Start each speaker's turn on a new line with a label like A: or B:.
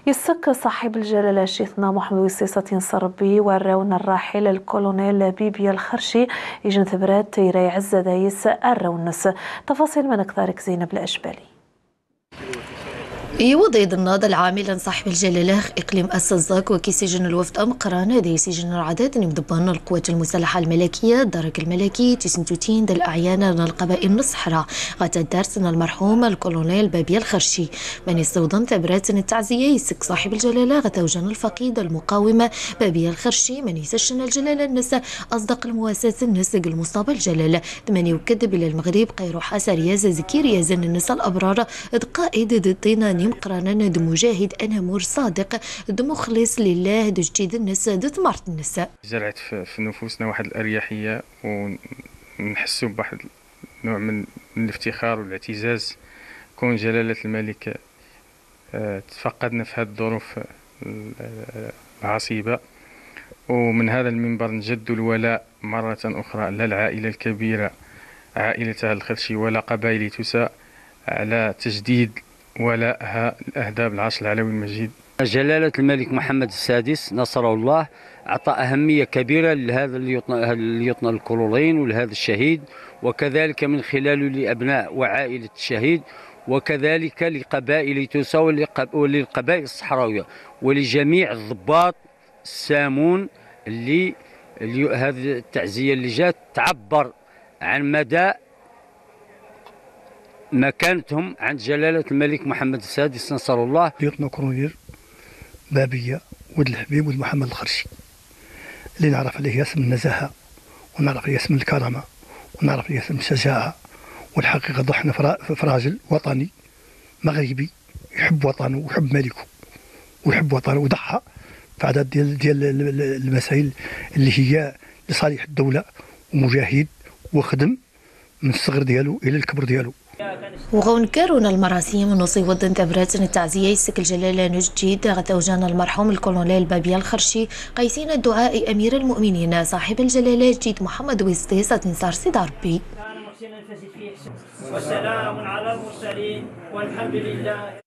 A: يسك صاحب الجلالة الشيخنا محمد ويسيسة نصربي والراون الراحل الكولونيل بيبي الخرشي يجن ثبرات يري عزة دايس الراونس. تفاصيل من أكثرك زينب الأشبالي.
B: يوضع الناضل العامل صاحب الجلالة إقليم السزاك وكيسجن الوفد أمقران دي سجن العدد نمدبان القوات المسلحة الملكية الدرك الملكي تسنتوتين دل أعيان القبائل الصحراء غاتا دارسن المرحوم الكولونيل بابي الخرشي من يستوضن تبرات التعزية يسك صاحب الجلالة غتا وجن الفقيد المقاومة بابي الخرشي من يسجن الجلالة النساء أصدق المؤسسة النسق المصطفى الجلالة ثمن يكذب إلى المغرب قيروح أسر ياز زكير يازن النساء الأبرار قائد الطيناني مقرانا د مجاهد انا مور صادق د مخلص لله د جديد الناس د ثمرة النساء.
C: زرعت في نفوسنا واحد الاريحيه ونحسوا بواحد نوع من الافتخار والاعتزاز كون جلاله الملك تفقدنا في هذه الظروف العصيبه، ومن هذا المنبر نجد الولاء مره اخرى للعائله الكبيره عائله الخرشي ولا قبائل تساء على تجديد ولائها الأهداب العرش العلوي المجيد.
D: جلالة الملك محمد السادس نصره الله أعطى أهمية كبيرة لهذا اليطن الكولونيل ولهذا الشهيد، وكذلك من خلاله لأبناء وعائلة الشهيد، وكذلك لقبائل توسا وللقبائل الصحراوية ولجميع الضباط السامون اللي هذه التعزية اللي جات تعبر عن مدى مكانتهم عند جلالة الملك محمد السادس نصر الله.
E: ليطنا كولونيل بابية ولد الحبيب ولد محمد الخرشي اللي نعرف عليه اسم النزاهة ونعرف عليه اسم الكرامة ونعرف عليه اسم الشجاعة، والحقيقة ضحنا في راجل وطني مغربي يحب وطنه ويحب ملكه ويحب وطنه وضحى في عدد ديال المسائل اللي هي لصالح الدولة، ومجاهد وخدم من الصغر ديالو إلى الكبر ديالو.
B: وغونكرون المراسيم ونصي ودن تبرات التعزية يسك الجلالة نجديد غتوجان المرحوم الكولونيل بابي الخرشي قيسين الدعاء أمير المؤمنين صاحب الجلالة جديد محمد ويسطيسة نصار سيدي ربي.
F: والسلام على المرسلين والحمد لله.